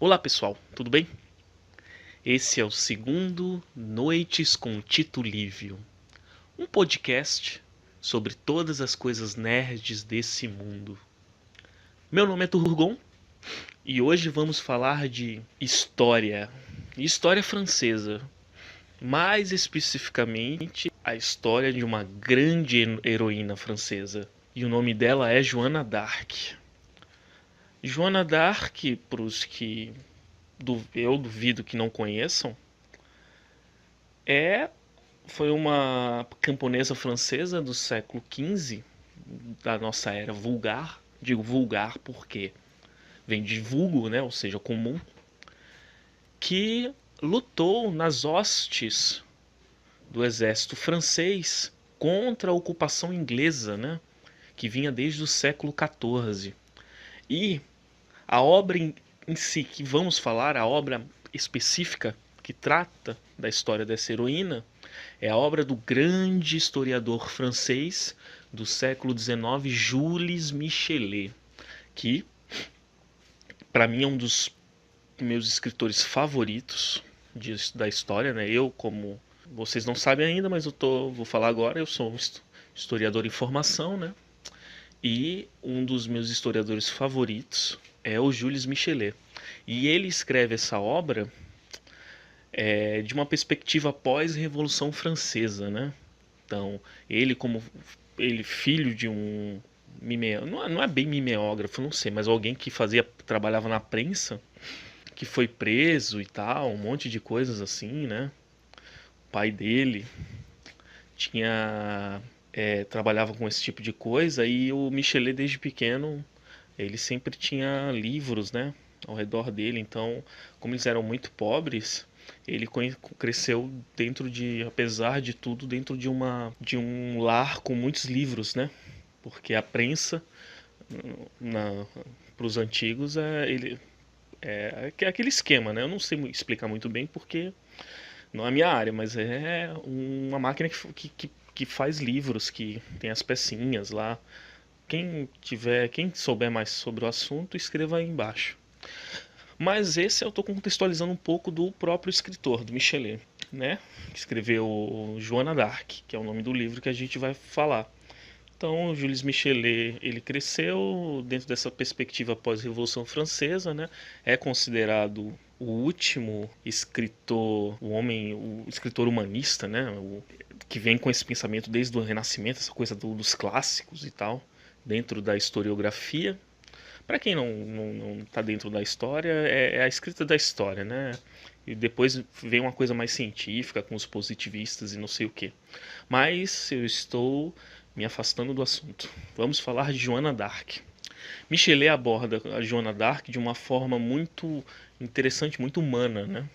Olá pessoal, tudo bem? Esse é o segundo Noites com Tito Livio, um podcast sobre todas as coisas nerds desse mundo. Meu nome é Turgon e hoje vamos falar de história francesa, mais especificamente a história de uma grande heroína francesa. E o nome dela é Joana d'Arc. Joana d'Arc, para os que eu duvido que não conheçam, é foi uma camponesa francesa do século XV, da nossa era vulgar. Digo vulgar porque vem de vulgo, né? Ou seja, comum, que lutou nas hostes do exército francês contra a ocupação inglesa, né? Que vinha desde o século XIV. E a obra em si que vamos falar, a obra específica que trata da história dessa heroína, é a obra do grande historiador francês do século XIX, Jules Michelet, que para mim é um dos meus escritores favoritos da história, né? Eu, como vocês não sabem ainda, mas vou falar agora, eu sou um historiador em formação, né? E um dos meus historiadores favoritos é o Jules Michelet. E ele escreve essa obra de uma perspectiva pós-Revolução Francesa, né? Então, ele filho de um não é bem mimeógrafo, não sei, mas alguém que trabalhava na prensa, que foi preso e tal, um monte de coisas assim, né? O pai dele trabalhava com esse tipo de coisa e o Michelet desde pequeno ele sempre tinha livros, né, ao redor dele. Então, como eles eram muito pobres, ele cresceu apesar de tudo, dentro de um lar com muitos livros, né? Porque a prensa para os antigos é aquele esquema, né? Eu não sei explicar muito bem porque não é a minha área, mas é uma máquina que faz livros, que tem as pecinhas lá. Quem souber mais sobre o assunto, escreva aí embaixo. Mas esse eu estou contextualizando um pouco do próprio escritor, do Michelet, né? Que escreveu Joana d'Arc, que é o nome do livro que a gente vai falar. Então, Jules Michelet, ele cresceu dentro dessa perspectiva pós-Revolução Francesa, né? É considerado o último escritor, o escritor humanista, né? Que vem com esse pensamento desde o Renascimento, essa coisa dos clássicos e tal, dentro da historiografia. Para quem não tá dentro da história, é a escrita da história, né? E depois vem uma coisa mais científica, com os positivistas e não sei o que. Mas eu estou me afastando do assunto. Vamos falar de Joana d'Arc. Michelet aborda a Joana d'Arc de uma forma muito interessante, muito humana, né?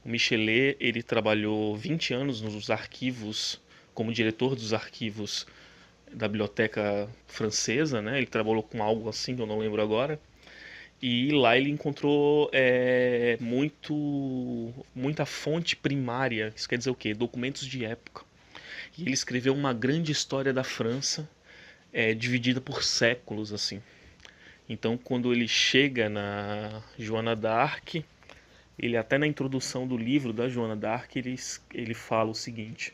O Michelet, ele trabalhou 20 anos nos arquivos, como diretor dos arquivos da biblioteca francesa, né? Ele trabalhou com algo assim que eu não lembro agora. E lá ele encontrou muita fonte primária, isso quer dizer o quê? Documentos de época. E ele escreveu uma grande história da França, dividida por séculos, assim. Então, quando ele chega na Joana d'Arc, ele até na introdução do livro da Joana d'Arc, ele fala o seguinte,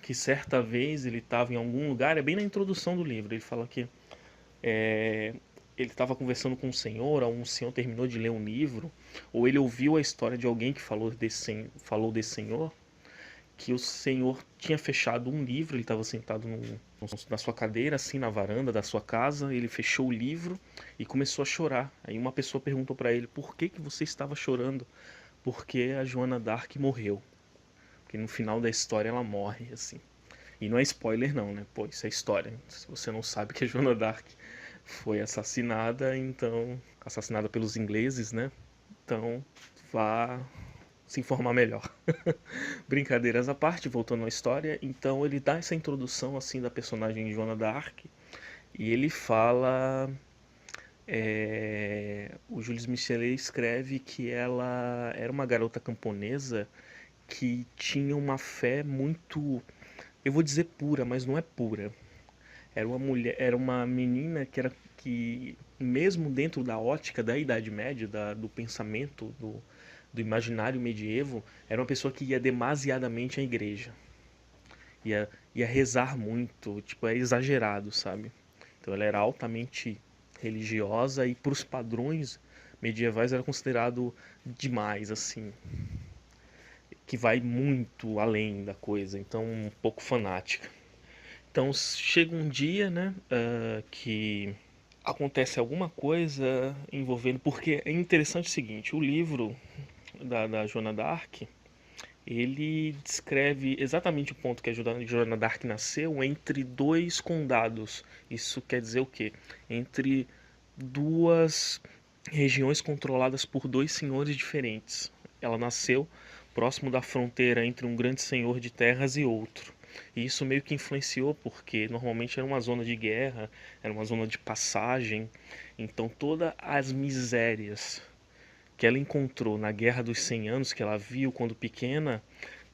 que certa vez ele estava em algum lugar, é bem na introdução do livro, ele fala que ele estava conversando com um senhor, ou um senhor terminou de ler um livro, ou ele ouviu a história de alguém que falou desse senhor, que o senhor tinha fechado um livro, ele estava sentado na sua cadeira, assim, na varanda da sua casa, ele fechou o livro e começou a chorar. Aí uma pessoa perguntou para ele, por que você estava chorando? Porque a Joana d'Arc morreu. Porque no final da história ela morre, assim. E não é spoiler não, né? Pô, isso é história. Se você não sabe que a Joana d'Arc foi assassinada, então... Assassinada pelos ingleses, né? Então, vá se informar melhor. Brincadeiras à parte, voltando à história, então ele dá essa introdução assim da personagem Joana d'Arc e ele fala, o Jules Michelet escreve que ela era uma garota camponesa que tinha uma fé muito, eu vou dizer pura, mas não é pura. Era uma menina que mesmo dentro da ótica da Idade Média, do pensamento, do imaginário medievo, era uma pessoa que ia demasiadamente à igreja. Ia rezar muito, tipo, é exagerado, sabe? Então ela era altamente religiosa e para os padrões medievais era considerado demais, assim, que vai muito além da coisa, então um pouco fanática. Então chega um dia, né, que acontece alguma coisa envolvendo. Porque é interessante o seguinte: o livro da Joana d'Arc, ele descreve exatamente o ponto que a Joana d'Arc nasceu entre dois condados. Isso quer dizer o quê? Entre duas regiões controladas por dois senhores diferentes. Ela nasceu próximo da fronteira entre um grande senhor de terras e outro. E isso meio que influenciou porque normalmente era uma zona de guerra, era uma zona de passagem. Então todas as misérias que ela encontrou na Guerra dos 100 Anos, que ela viu quando pequena,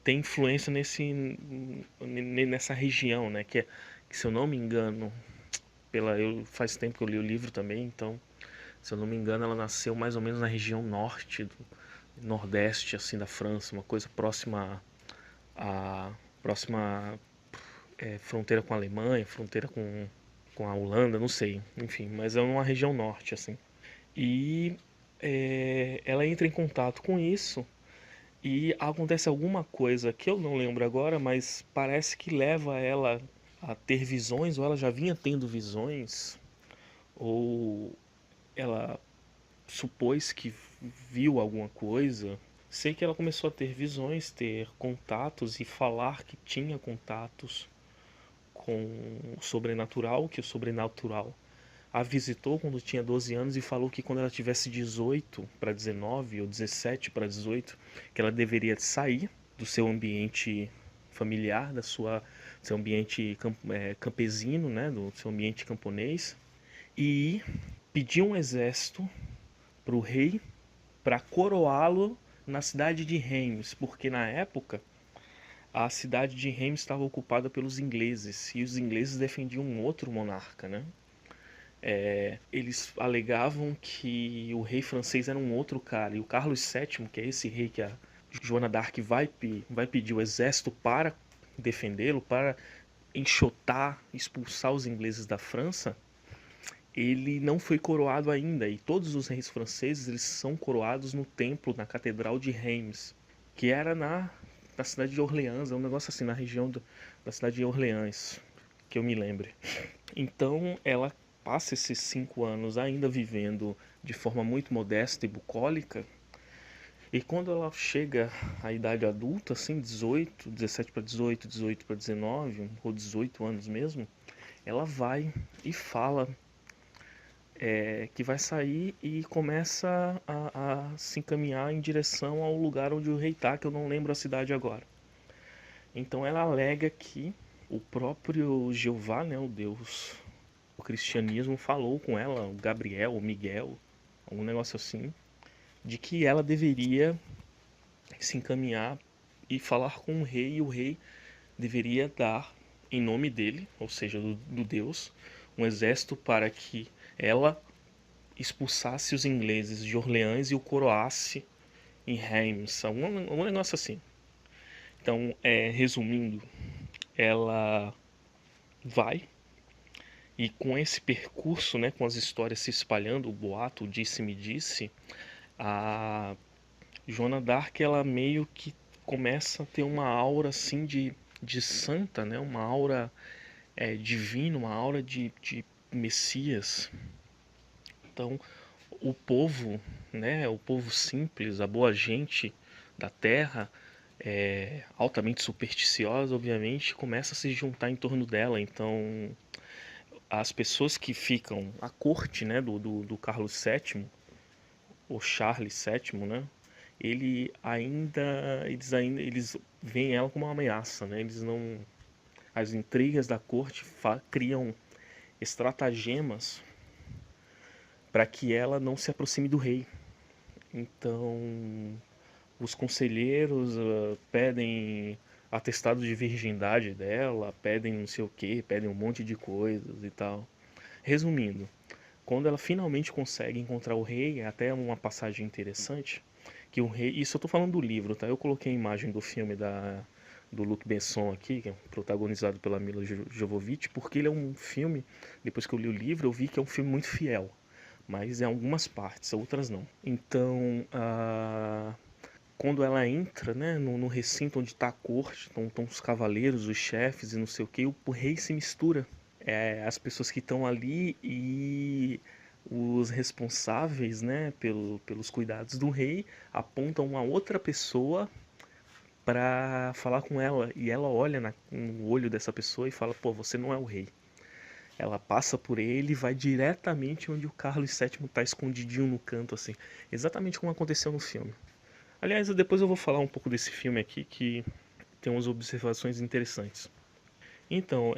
tem influência nessa região, né? Que se eu não me engano, faz tempo que eu li o livro também, então se eu não me engano, ela nasceu mais ou menos na região norte, nordeste, assim, da França, uma coisa próxima fronteira com a Alemanha, fronteira com a Holanda, não sei, enfim, mas é uma região norte, assim. E ela entra em contato com isso e acontece alguma coisa que eu não lembro agora, mas parece que leva ela a ter visões, ou ela já vinha tendo visões, ou ela supôs que viu alguma coisa. Sei que ela começou a ter visões, ter contatos e falar que tinha contatos com o sobrenatural, que o sobrenatural a visitou quando tinha 12 anos e falou que quando ela tivesse 18 para 19 ou 17 para 18, que ela deveria sair do seu ambiente familiar, seu ambiente campesino, né, do seu ambiente camponês, e pedir um exército para o rei para coroá-lo na cidade de Reims, porque na época a cidade de Reims estava ocupada pelos ingleses e os ingleses defendiam um outro monarca, né? Eles alegavam que o rei francês era um outro cara, e o Carlos VII, que é esse rei que a Joana d'Arc vai pedir o exército para defendê-lo, para enxotar, expulsar os ingleses da França, ele não foi coroado ainda, e todos os reis franceses eles são coroados no templo, na catedral de Reims, que era na cidade de Orleans, é um negócio assim, na região da cidade de Orleans, que eu me lembre. Então ela passa esses 5 anos ainda vivendo de forma muito modesta e bucólica, e quando ela chega à idade adulta, assim, 18, 17 para 18, 18 para 19, ou 18 anos mesmo, ela vai e fala que vai sair e começa a se encaminhar em direção ao lugar onde o rei está, que eu não lembro a cidade agora. Então ela alega que o próprio Jeová, né, o Deus, o cristianismo, falou com ela, o Gabriel, o Miguel, algum negócio assim, de que ela deveria se encaminhar e falar com o rei, e o rei deveria dar, em nome dele, ou seja, do Deus, um exército para que ela expulsasse os ingleses de Orleans e o coroasse em Reims, um negócio assim. Então, resumindo, ela vai e com esse percurso, né, com as histórias se espalhando, o boato, o disse-me-disse, a Joana d'Arc ela meio que começa a ter uma aura assim de santa, né, uma aura divina, uma aura de Messias. Então, o povo, né, o povo simples, a boa gente da terra, altamente supersticiosa, obviamente, começa a se juntar em torno dela. Então, as pessoas que ficam à corte, né, do Carlos VII, ou Charles VII, né, eles veem ela como uma ameaça, né? Eles não, as intrigas da corte criam estratagemas para que ela não se aproxime do rei. Então, os conselheiros pedem atestado de virgindade dela, pedem não sei o que, pedem um monte de coisas e tal. Resumindo, Quando ela finalmente consegue encontrar o rei, é até uma passagem interessante, que o rei, isso eu tô falando do livro, tá? Eu coloquei a imagem do filme do Luc Besson aqui, que é protagonizado pela Mila Jovovich, porque ele é um filme, depois que eu li o livro, eu vi que é um filme muito fiel, mas em algumas partes, outras não. Então, quando ela entra, né, no recinto onde está a corte, estão os cavaleiros, os chefes e não sei o rei se mistura. As pessoas que estão ali e os responsáveis, né, pelos cuidados do rei apontam uma outra pessoa para falar com ela e ela olha no olho dessa pessoa e fala: pô, você não é o rei. Ela passa por ele e vai diretamente onde o Carlos VII está escondidinho no canto, assim, exatamente como aconteceu no filme. Aliás, depois eu vou falar um pouco desse filme aqui que tem umas observações interessantes. Então,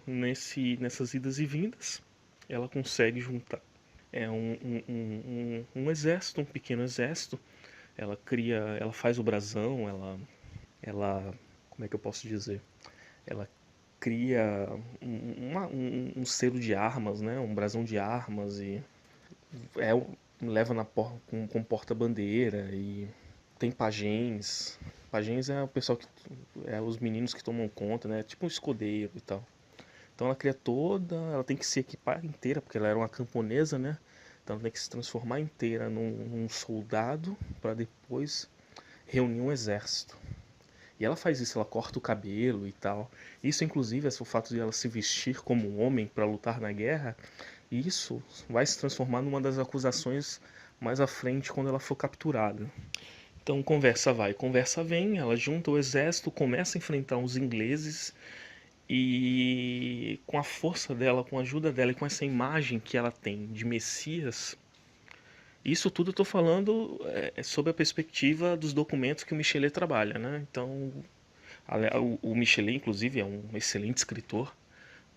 nessas idas e vindas, ela consegue juntar um exército, um pequeno exército. Ela cria, ela faz o brasão, ela, como é que eu posso dizer? Ela cria um selo de armas, né? Um brasão de armas e é, leva com porta-bandeira e tem pajens. Pajens é o pessoal que é os meninos que tomam conta, né? Tipo um escudeiro e tal. Então ela cria toda, ela tem que se equipar inteira, porque ela era uma camponesa, né? Então ela tem que se transformar inteira num soldado para depois reunir um exército. E ela faz isso, ela corta o cabelo e tal. Isso, inclusive, o fato de ela se vestir como um homem para lutar na guerra, isso vai se transformar numa das acusações mais à frente quando ela for capturada. Então conversa vai, conversa vem, ela junta o exército, começa a enfrentar os ingleses e com a força dela, com a ajuda dela e com essa imagem que ela tem de Messias, isso tudo eu estou falando sob a perspectiva dos documentos que o Michelet trabalha, né? Então o Michelet, inclusive, é um excelente escritor,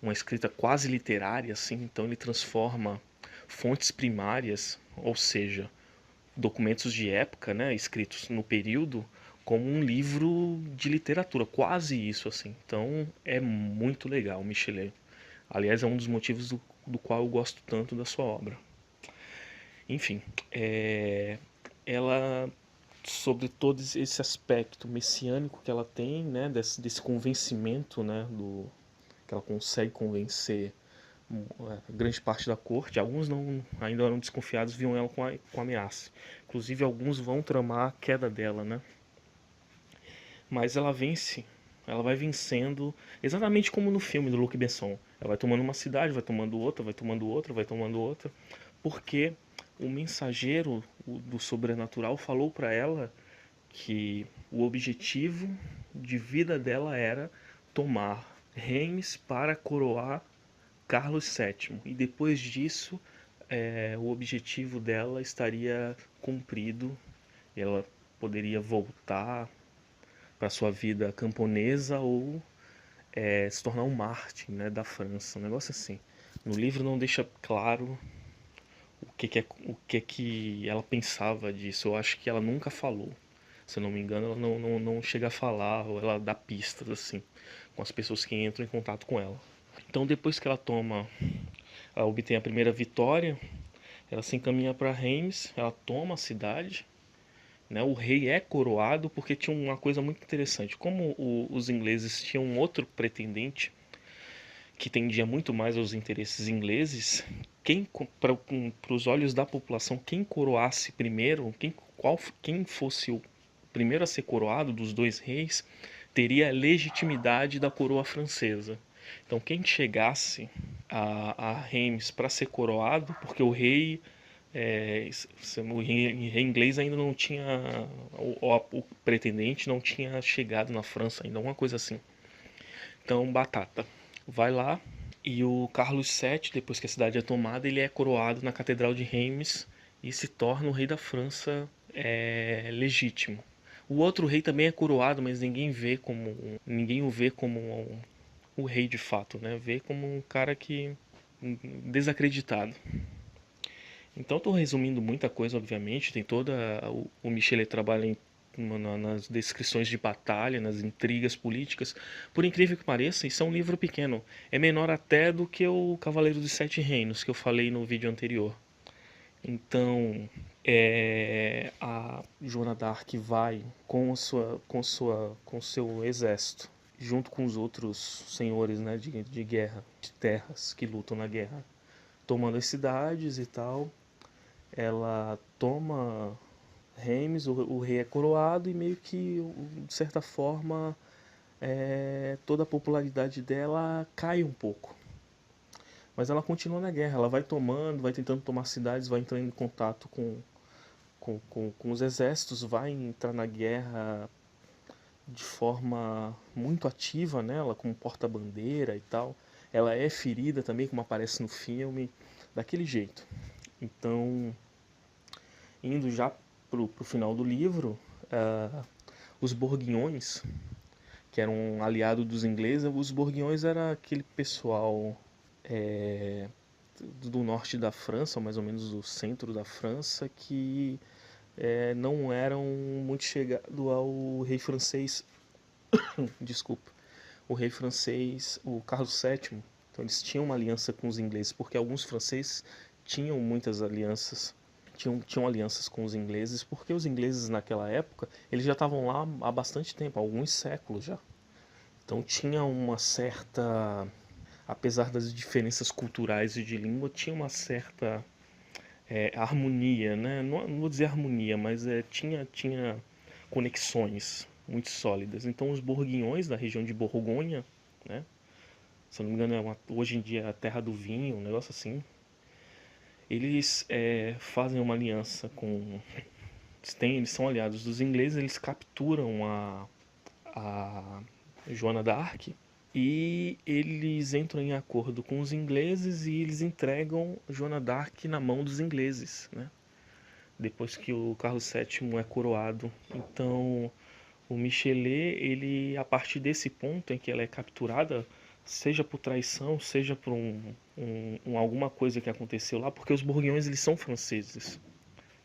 uma escrita quase literária, assim, então ele transforma fontes primárias, ou seja, documentos de época, né, escritos no período, como um livro de literatura, quase isso assim. Então é muito legal, Michelet. Aliás, é um dos motivos do qual eu gosto tanto da sua obra. Enfim, ela sobre todo esse aspecto messiânico que ela tem, né, desse convencimento, né, que ela consegue convencer grande parte da corte. Alguns não ainda eram desconfiados, viam ela com ameaça. Inclusive alguns vão tramar a queda dela, né? Mas ela vence, ela vai vencendo exatamente como no filme do Luc Besson. Ela vai tomando uma cidade, vai tomando outra, vai tomando outra, vai tomando outra, porque o mensageiro do sobrenatural falou para ela que o objetivo de vida dela era tomar Reims para coroar Carlos VII. E depois disso, o objetivo dela estaria cumprido. Ela poderia voltar para sua vida camponesa ou se tornar um Mártir, né, da França, um negócio assim. No livro não deixa claro o que é que ela pensava disso. Eu acho que ela nunca falou. Se eu não me engano, ela não chega a falar, ou ela dá pistas assim, com as pessoas que entram em contato com ela. Então, depois que ela obtém a primeira vitória, ela se encaminha para Reims, ela toma a cidade, né? O rei é coroado porque tinha uma coisa muito interessante. Como os ingleses tinham um outro pretendente que tendia muito mais aos interesses ingleses, para os olhos da população, quem coroasse primeiro, quem fosse o primeiro a ser coroado dos dois reis, teria a legitimidade da coroa francesa. Então quem chegasse a Reims para ser coroado, porque o rei inglês ainda não tinha, o pretendente não tinha chegado na França ainda, uma coisa assim. Então, batata. Vai lá e o Carlos VII, depois que a cidade é tomada, ele é coroado na Catedral de Reims e se torna o rei da França legítimo. O outro rei também é coroado, mas ninguém o vê como o rei de fato, né? Vê como um cara que desacreditado. Então estou resumindo muita coisa, obviamente. Tem toda o Michelet trabalha nas descrições de batalha, nas intrigas políticas. Por incrível que pareça, isso é um livro pequeno. É menor até do que o Cavaleiro dos Sete Reinos, que eu falei no vídeo anterior. Então, a Joana d'Arc vai com seu exército, junto com os outros senhores, né, de guerra, de terras que lutam na guerra, tomando as cidades e tal. Ela toma Reims, o rei é coroado e meio que, de certa forma, toda a popularidade dela cai um pouco. Mas ela continua na guerra, ela vai tomando, vai tentando tomar cidades, vai entrando em contato com os exércitos, vai entrar na guerra de forma muito ativa, né? Ela como porta-bandeira e tal. Ela é ferida também, como aparece no filme, daquele jeito. Então, indo já pro final do livro, os Borguinhões, que eram um aliado dos ingleses, os Borguinhões era aquele pessoal do norte da França, mais ou menos do centro da França, que não eram muito chegado ao rei francês, desculpa, o rei francês, o Carlos VII. Então eles tinham uma aliança com os ingleses, porque alguns franceses tinham muitas alianças, tinham alianças com os ingleses, porque os ingleses naquela época, eles já estavam lá há bastante tempo, há alguns séculos já. Então tinha uma certa, apesar das diferenças culturais e de língua, tinha uma certa harmonia, né? Não vou dizer harmonia, mas tinha conexões muito sólidas. Então os Borguinhões da região de Borgonha, né? Se eu não me engano, hoje em dia é a terra do vinho, um negócio assim. Eles fazem uma aliança com. Eles são aliados dos ingleses, eles capturam a Joana d'Arc e eles entram em acordo com os ingleses e eles entregam Joana d'Arc na mão dos ingleses, né? Depois que o Carlos VII é coroado. Então, o Michelet, ele, a partir desse ponto em que ela é capturada, seja por traição, seja por alguma coisa que aconteceu lá, porque os Borguinhões eles são franceses.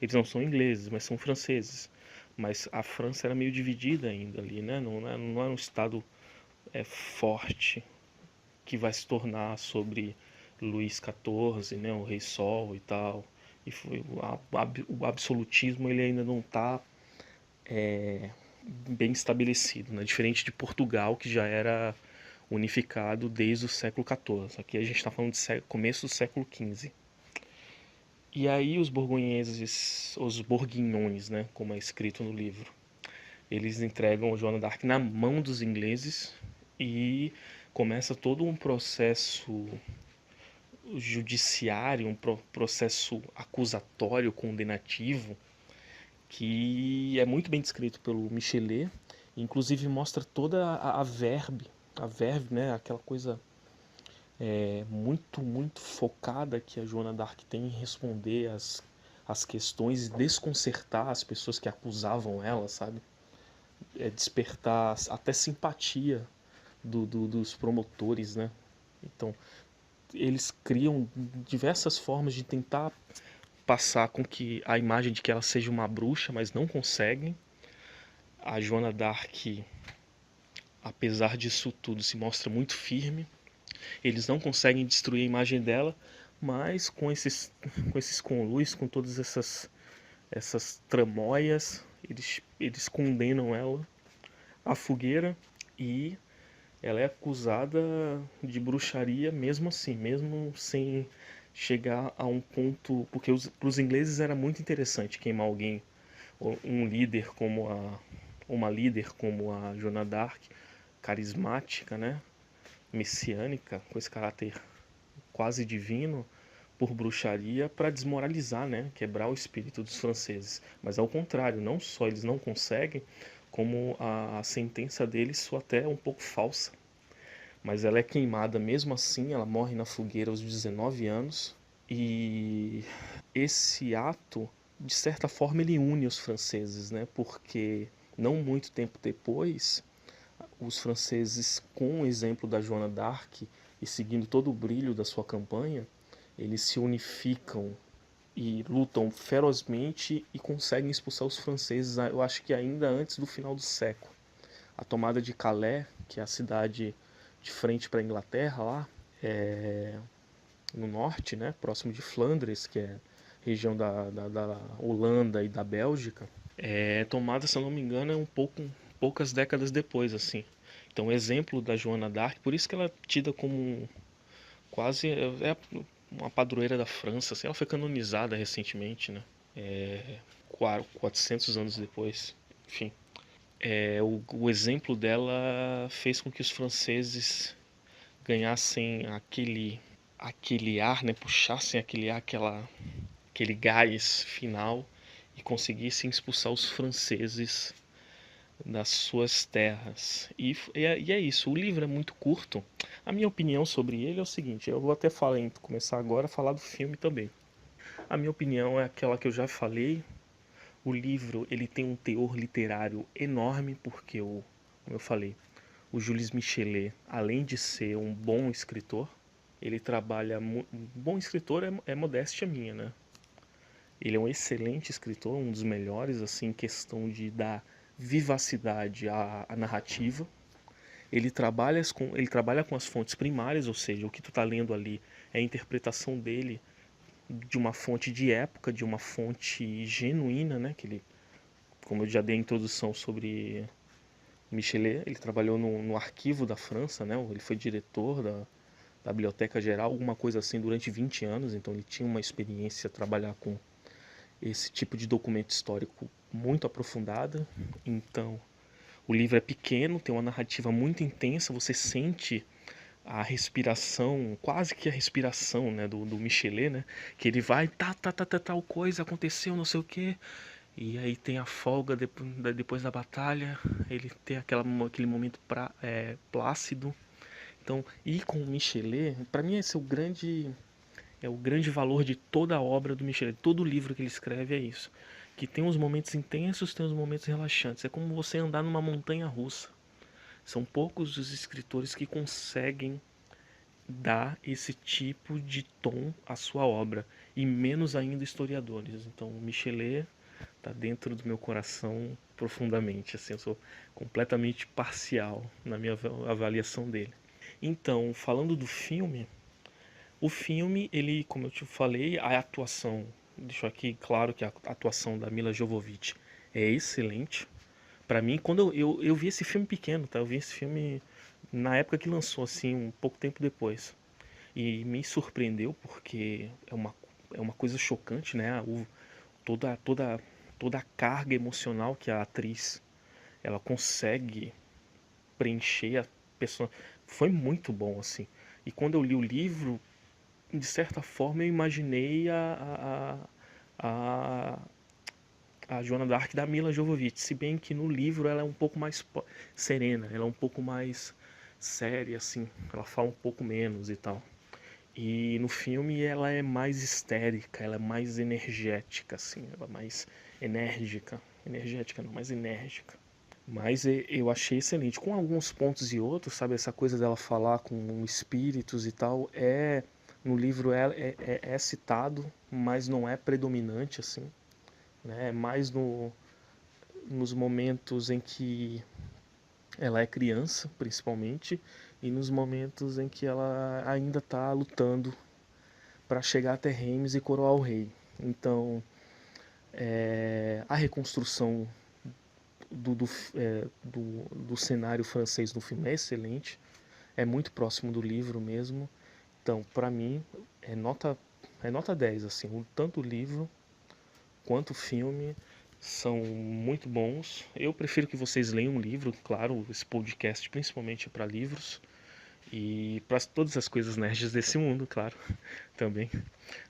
Eles não são ingleses, mas são franceses. Mas a França era meio dividida ainda ali, né? Não era um estado forte que vai se tornar sobre Luís XIV, né? O Rei Sol e tal. E foi, o absolutismo ele ainda não está bem estabelecido, né? Diferente de Portugal, que já era unificado desde o século XIV. Aqui a gente está falando de começo do século XV. E aí os borgonheses, os borguinhões, né, como é escrito no livro, eles entregam Joana d'Arc na mão dos ingleses e começa todo um processo judiciário, um processo acusatório, condenativo, que é muito bem descrito pelo Michelet, inclusive mostra toda a verve, né, aquela coisa muito focada que a Joana d'Arc tem em responder as questões e desconcertar as pessoas que acusavam ela, sabe? Despertar até simpatia dos promotores, né? Então, eles criam diversas formas de tentar passar com que a imagem de que ela seja uma bruxa, mas não conseguem. A Joana d'Arc, apesar disso tudo, se mostra muito firme. Eles não conseguem destruir a imagem dela, mas com esses conluios, com todas essas tramóias, eles condenam ela à fogueira e ela é acusada de bruxaria mesmo assim, mesmo sem chegar a um ponto. Porque para os ingleses era muito interessante queimar alguém, um líder como uma líder como a Joana d'Arc, carismática, né? Messiânica, com esse caráter quase divino, por bruxaria para desmoralizar, né? Quebrar o espírito dos franceses. Mas ao contrário, não só eles não conseguem, como a sentença deles soa até um pouco falsa. Mas ela é queimada mesmo assim, ela morre na fogueira aos 19 anos. E esse ato, de certa forma, ele une os franceses, né? Porque não muito tempo depois, os franceses, com o exemplo da Joana d'Arc e seguindo todo o brilho da sua campanha, eles se unificam e lutam ferozmente e conseguem expulsar os franceses, eu acho que ainda antes do final do século. A tomada de Calais, que é a cidade de frente para a Inglaterra lá, é, no norte, né, próximo de Flandres, que é região da Holanda e da Bélgica, é tomada, se eu não me engano, poucas décadas depois, assim. Então, o exemplo da Joana d'Arc, por isso que ela é tida como quase é uma padroeira da França, assim, ela foi canonizada recentemente, né? É, 400 anos depois, enfim. O exemplo dela fez com que os franceses ganhassem aquele ar, né? Puxassem aquele ar, aquele gás final e conseguissem expulsar os franceses das suas terras. E é isso, o livro é muito curto. A minha opinião sobre ele é o seguinte, eu vou até começar agora a falar do filme também. A minha opinião é aquela que eu já falei. O livro ele tem um teor literário enorme porque como eu falei, o Jules Michelet, além de ser um bom escritor, ele trabalha um bom escritor é modéstia minha, né? Ele é um excelente escritor, um dos melhores assim em questão de dar vivacidade à narrativa. Ele trabalha com as fontes primárias, ou seja, o que tu está lendo ali é a interpretação dele de uma fonte de época, de uma fonte genuína, né? Como eu já dei a introdução sobre Michelet, ele trabalhou no arquivo da França, né? Ele foi diretor da Biblioteca Geral, alguma coisa assim, durante 20 anos, então ele tinha uma experiência a trabalhar com esse tipo de documento histórico muito aprofundada. Então, o livro é pequeno, tem uma narrativa muito intensa, você sente a respiração, quase que a respiração, né, do Michelet, né, que ele vai, tal coisa aconteceu, não sei o que, e aí tem a folga depois da batalha, ele tem aquele momento plácido. Então, ir com o Michelet, para mim esse é o grande valor de toda a obra do Michelet. Todo livro que ele escreve é isso. Que tem uns momentos intensos, tem uns momentos relaxantes. É como você andar numa montanha russa. São poucos os escritores que conseguem dar esse tipo de tom à sua obra. E menos ainda historiadores. Então, o Michelet está dentro do meu coração profundamente. Assim, eu sou completamente parcial na minha avaliação dele. Então, falando do filme, o filme, ele, como eu te falei, a atuação, deixo aqui claro que a atuação da Mila Jovovich é excelente. Pra mim, quando eu vi esse filme pequeno, tá? Eu vi esse filme na época que lançou, assim, um pouco tempo depois. E me surpreendeu porque é uma coisa chocante, né? Toda, toda, toda a carga emocional que a atriz ela consegue preencher a pessoa. Foi muito bom, assim. E quando eu li o livro, de certa forma eu imaginei a, a Joana d'Arc da Mila Jovovich, se bem que no livro ela é um pouco mais serena, ela é um pouco mais séria, assim, ela fala um pouco menos e tal. E no filme ela é mais histérica, ela é mais energética, assim, ela é mais enérgica. Energética não, mais enérgica. Mas eu achei excelente. Com alguns pontos e outros, sabe? Essa coisa dela falar com espíritos e tal, no livro é citado, mas não é predominante, assim. Né? É mais nos momentos em que ela é criança, principalmente, e nos momentos em que ela ainda está lutando para chegar até Reims e coroar o rei. Então, a reconstrução do cenário francês no filme é excelente, é muito próximo do livro mesmo. Então, para mim, é nota 10 assim, tanto o livro quanto o filme são muito bons. Eu prefiro que vocês leiam um livro, claro, esse podcast principalmente é para livros e para todas as coisas nerds desse mundo, claro, também,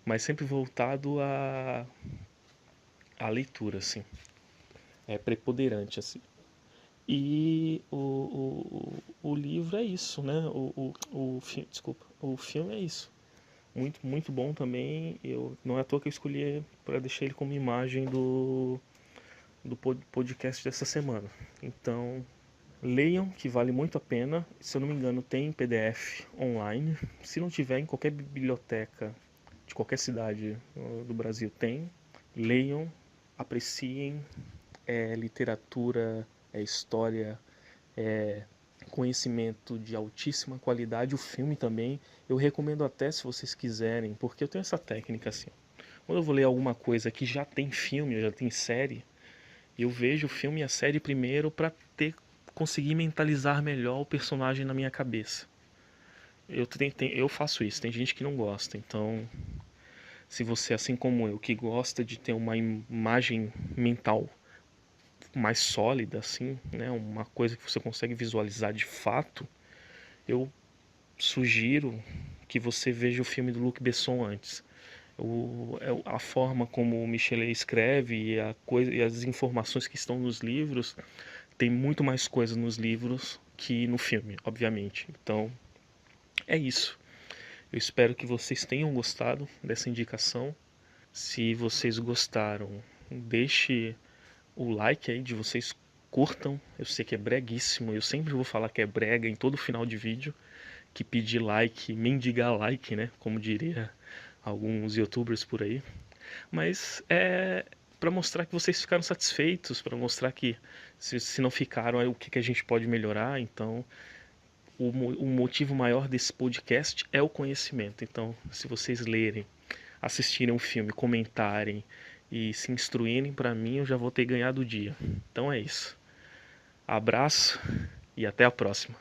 mas sempre voltado à leitura, assim, é preponderante, assim. E o livro é isso, né? Desculpa, o filme é isso. Muito, muito bom também. Não é à toa que eu escolhi para deixar ele como imagem do podcast dessa semana. Então, leiam, que vale muito a pena. Se eu não me engano, tem PDF online. Se não tiver, em qualquer biblioteca de qualquer cidade do Brasil tem. Leiam, apreciem, é literatura, é história, é conhecimento de altíssima qualidade. O filme também, eu recomendo até se vocês quiserem, porque eu tenho essa técnica assim. Quando eu vou ler alguma coisa que já tem filme, já tem série, eu vejo o filme e a série primeiro para ter conseguir mentalizar melhor o personagem na minha cabeça. Eu faço isso, tem gente que não gosta, então se você, assim como eu, que gosta de ter uma imagem mental mais sólida, assim, né, uma coisa que você consegue visualizar de fato, eu sugiro que você veja o filme do Luc Besson antes. A forma como o Michelet escreve e as informações que estão nos livros, tem muito mais coisa nos livros que no filme, obviamente. Então, é isso. Eu espero que vocês tenham gostado dessa indicação. Se vocês gostaram, deixe o like aí de vocês, curtam. Eu sei que é breguíssimo, eu sempre vou falar que é brega em todo final de vídeo, que pedir like, mendigar like, né? Como diria alguns youtubers por aí. Mas é para mostrar que vocês ficaram satisfeitos, para mostrar que se não ficaram, o que a gente pode melhorar. Então, o motivo maior desse podcast é o conhecimento. Então, se vocês lerem, assistirem um filme, comentarem e se instruírem, para mim eu já vou ter ganhado o dia. Então é isso. Abraço e até a próxima.